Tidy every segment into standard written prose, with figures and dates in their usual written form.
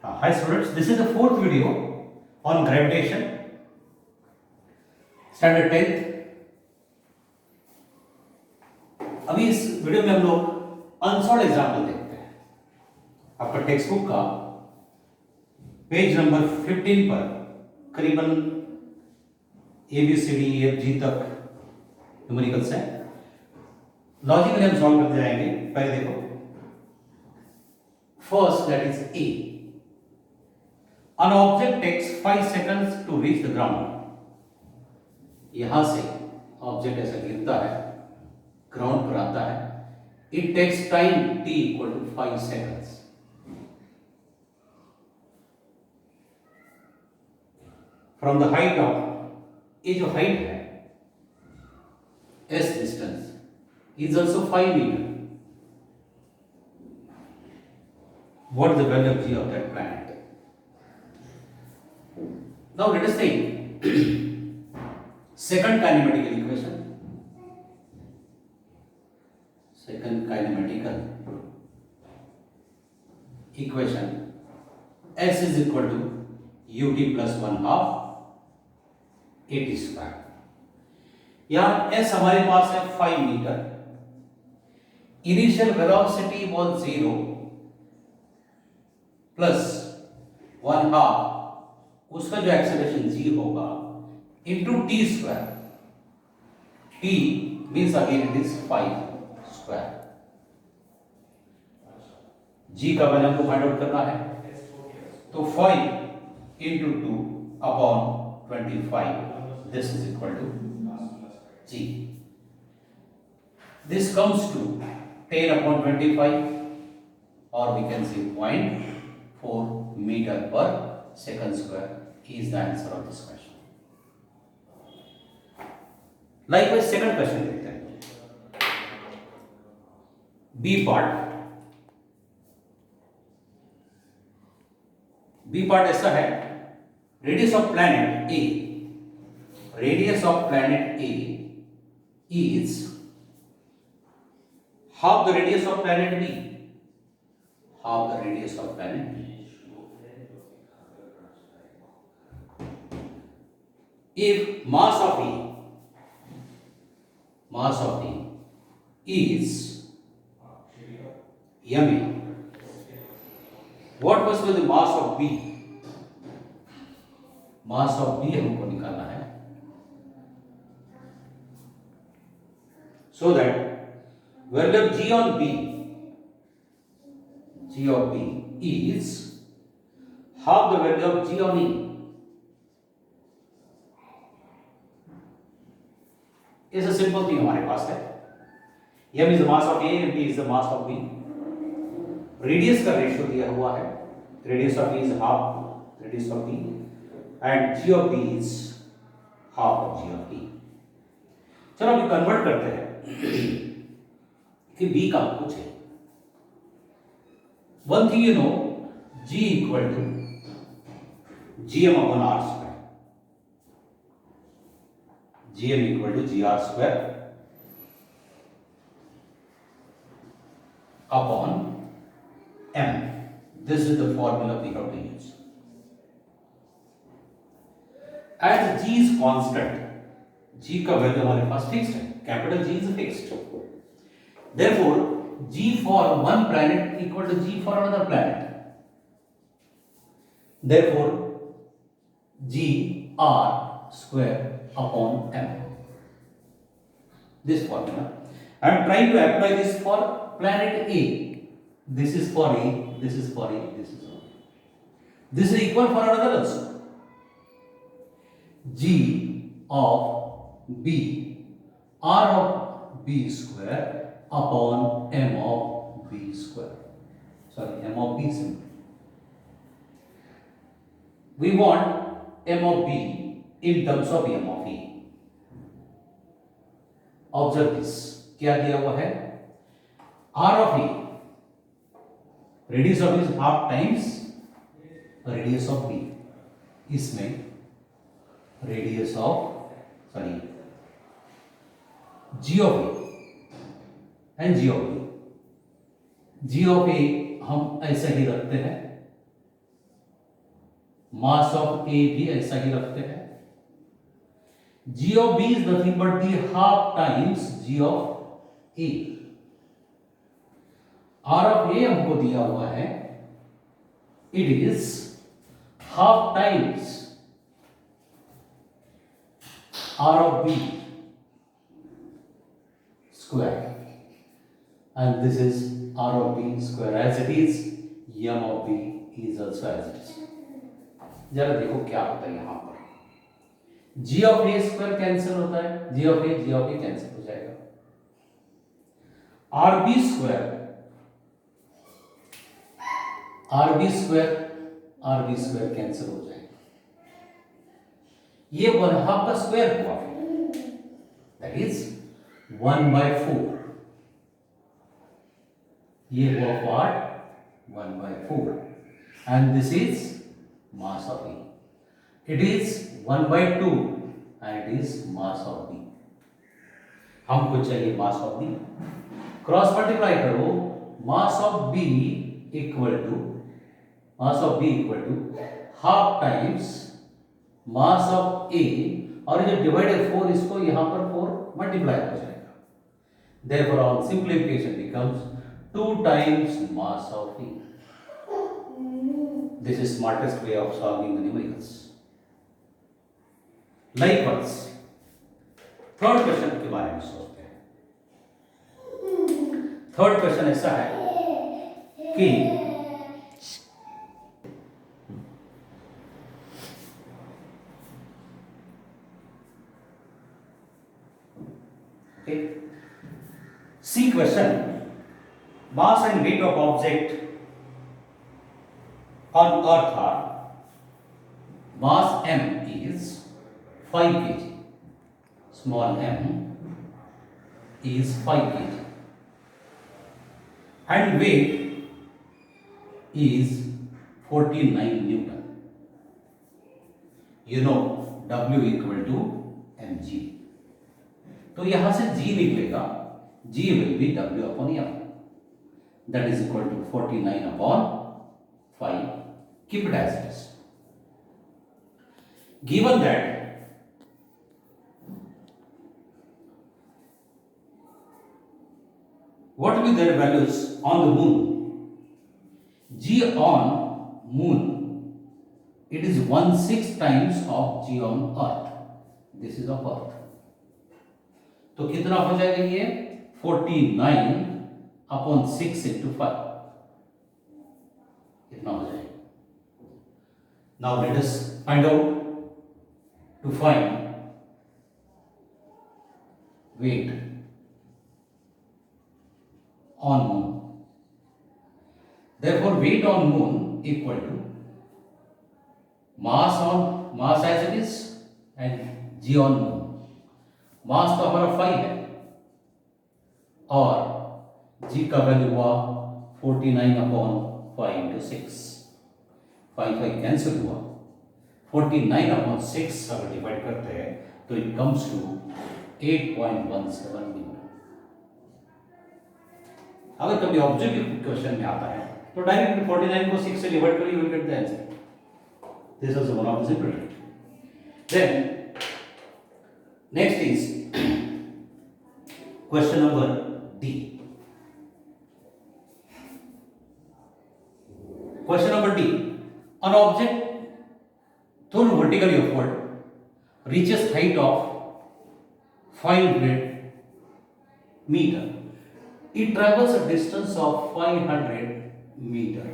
Hi students, this is the fourth video on gravitation, standard 10th। अभी इस video में हम लोग अनसॉल्व एग्जाम्पल देखते हैं। आपका टेक्स्ट बुक का पेज नंबर 15 पर करीबन ABCDEFG तक न्यूमेरिकल्स हैं। लॉजिकली हम सॉल्व करते जाएंगे। पहले देखो, first that is a. An object takes 5 seconds to reach the ground. यहां से ऑब्जेक्ट ऐसा गिरता है, ग्राउंड पर आता है। It takes time t equal to 5 seconds. From the height of, ये जो हाइट है s distance is also 5 meter. What is the value of g of that planet? Now let us take second kinematical equation. Second kinematical equation, s is equal to ut plus 1/2 at square. यहाँ s हमारे पास है 5 meter. Initial velocity was 0 plus 1/2 उसका जो acceleration g होगा into T square. t means again it is 5 square. g का value को find out करना है, तो 5 into 2 upon 25, this is equal to g। This comes to 10 upon 25 और we can see 0.4 meter per second square is the answer of this question. Likewise, second question देखते हैं। B part। B part ऐसा है, radius of planet A, radius of planet A is half the radius of planet B, half the radius of planet B. If mass of A is ma, what must be the mass of B? Mass of B हमको निकालना है, so that value of G on B, G of B is half the value of G on E. Is a simple thing हमारे पास है। m is the mass of a and b is the mass of b। Radius का ratio दिया हुआ है, radius of a is half radius of b and g of b is half of g of b। चलो अभी convert करते हैं कि b का कुछ है। One thing you know, g equal to gm upon r square, gm equal to gr square upon m. This is the formula we have to use. As g is constant, g का value हमारे पास fixed है, capital G is fixed. Therefore, g for one planet equal to g for another planet. Therefore, g r square upon m. This formula. I am trying to apply this for planet A. This is for A, this is for A, this is for A. This is equal for another also. G of B, R of B square upon M of B square. Sorry, M of B simply. We want M of B in terms of m of a. Observe this, क्या दिया हुआ है? r of a, radius of is half times radius of b। इसमें radius of g of a and g of b। g of a हम ऐसा ही रखते हैं मास ऑफ ए भी ऐसा ही रखते हैं। G of B is nothing but the half times G of A. R of A हमको दिया हुआ है, it is half times R of B square, and this is r of b square as it is, m of b is also as it is। जरा देखो क्या होता है यहां पर, g of a square cancel होता है, g of a cancel हो जाएगा, rb स्क्वायर कैंसिल हो जाएगा, ये 1/2 का स्क्वायर हुआ, दैट इज 1/4, ये हुआ part 1/4 and this is mass of B. It is 1/2 and it is mass of B. हमको चाहिए mass of B, cross multiply करो, mass of B equal to half times mass of A, और जो divided 4 इसको यहां पर 4 multiply हो जाएगा, therefore on simplification becomes 2 times mass of E. This is smartest way of solving the numericals. Likewise, third question के बारे में सोचते हैं। थर्ड क्वेश्चन ऐसा है कि C question, mass and weight of object on earth are, mass m is 5 kg, small m is 5 kg, and weight is 49 Newton. You know W equal to mg, तो यहां से G निकलेगा, G will be W upon M, that is equal to 49 upon 5. Keep it as it is. Given that what will be their values on the moon? G on moon, it is 1/6 times of G on earth. This is of earth. तो कितना हो जाएगा ये 49 upon 6 into 5, कितना हो जाएगा? Now let us find out to find weight on moon. Therefore weight on moon equal to mass as it is and G on moon. मास तो हमारा 5 है और G का वैल्यू हुआ 49 upon 5 into 6, 5 कैंसिल हुआ, 49 upon 6 अगर डिवाइड करते हैं तो इट कम्स टू 8.17 न्यूटन। अगर कभी ऑब्जेक्टिव क्वेश्चन में आता है तो डायरेक्ट 49 को 6 से डिवाइड करिए, you will get the answer. This is one of the simple trick. Then next is question number D. Question number D, an object thrown vertically upward reaches height of 500 meter. It travels a distance of 500 meter.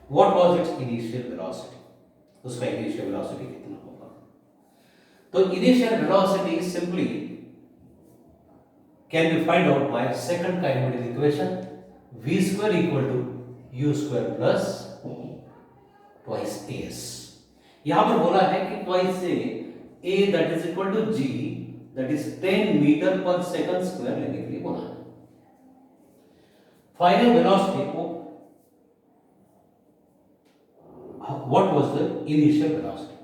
What was its initial velocity? उसका initial velocity कितना होगा? तो initial velocity simply can be find out by second kinetic equation, v square equal to u square plus twice as। यहां पर बोला है कि twice a that is equal to g, that is 10 meter per second square लेने के लिए बोला है। फाइनल वेलोसिटी को, what was the initial velocity?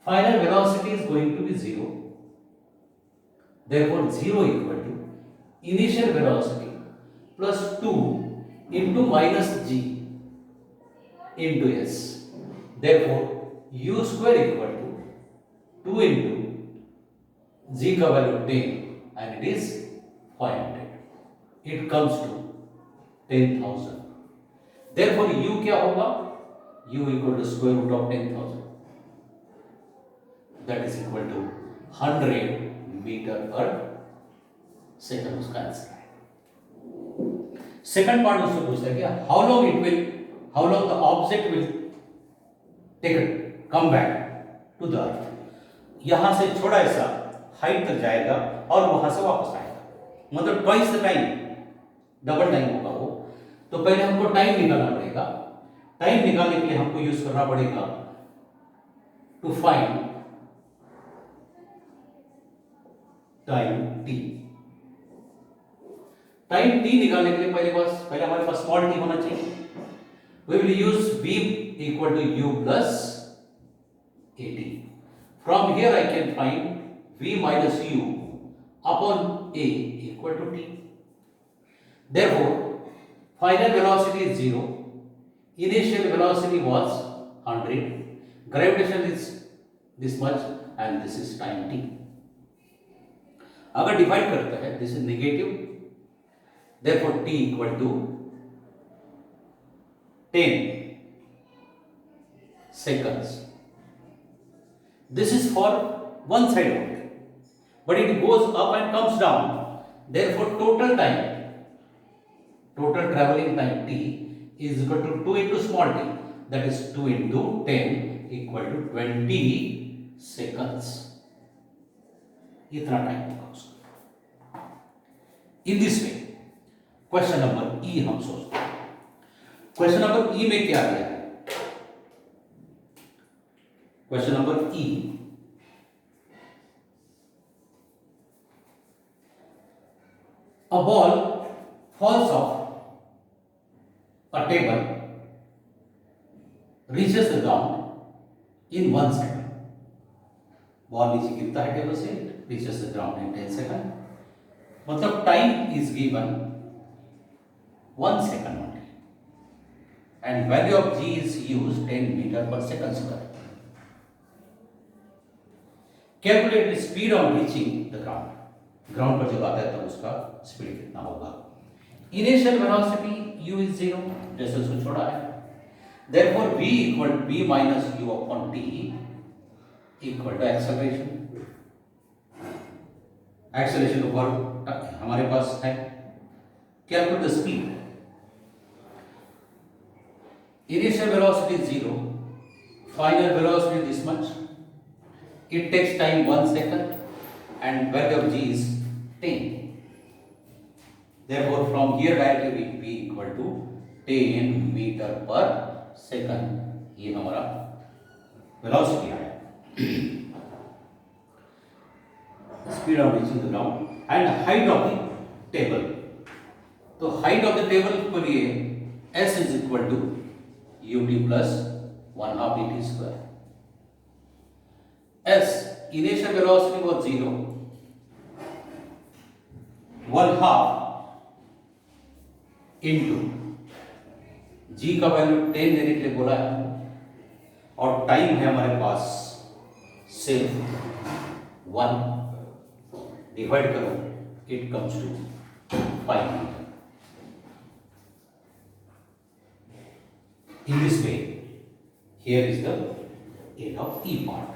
Final velocity is going to be 0. Therefore 0 equal to initial velocity plus 2 into minus g into s, Therefore u square equal to 2 into g का value 10 and it is 500. It comes to 10,000. Therefore u क्या होगा? u equal to square root of 10,000. That is equal to 100 meter per second. उसका answer है. Second part उससे पूछता है कि how long the object will take come back to the earth. यहां से छोटा सा हाइट तक जाएगा और वहां से वापस आएगा, मतलब twice the time, double time होगा वो. तो पहले हमको टाइम निकालना पड़ेगा. टाइम निकालने के लिए हमको यूज करना पड़ेगा to find time T. Time T निकालने के लिए पहले हमारे पास स्मॉल टी होना चाहिए. We will use v equal to u plus at. From here I can find v minus u upon a equal to t. Therefore final velocity is 0, initial velocity was 100, gravitation is this much and this is time t. अगर divide करते हैं, this is negative, therefore t equal to 10 seconds. This is for one side only, but it goes up and comes down. Therefore total traveling time t is equal to 2 into small t, that is 2 into 10 equal to 20 seconds. इतना time होगा उसका. In this way question number ई हम सोचते हैं. Question number ई में क्या दिया है? Question number E, a ball falls off a table, reaches the ground in 1 second. Ball नीचे गिरता है टेबल से, reaches the ground in 10 seconds. मतलब time is given 1 second only, and value of g is used 10 meter per second square. Calculate the speed on reaching the ground. Ground पर जब आता है तब उसका स्पीड कितना होगा? इनिशियल वेलोसिटी u is 0, जैसे उसको छोड़ा है. Therefore v equal to v minus u upon t equal to acceleration. Acceleration ऊपर हमारे पास है. Calculate the speed. Initial velocity is 0, final velocity is this much. It takes time 1 second and value of g is 10. Therefore from here directly v equal to 10 meter per second. ये हमारा velocity आया. Speed of reaching the ground and height of the table. तो height of the table के लिए s is equal to ut plus 1/2 at square. S initial velocity was 0, 1/2 into g का value 10 देने के लिए बोला है और टाइम है हमारे पास सिर्फ 1. डिवाइड करो, it comes to 5 meter. In this way, here is the end of E part.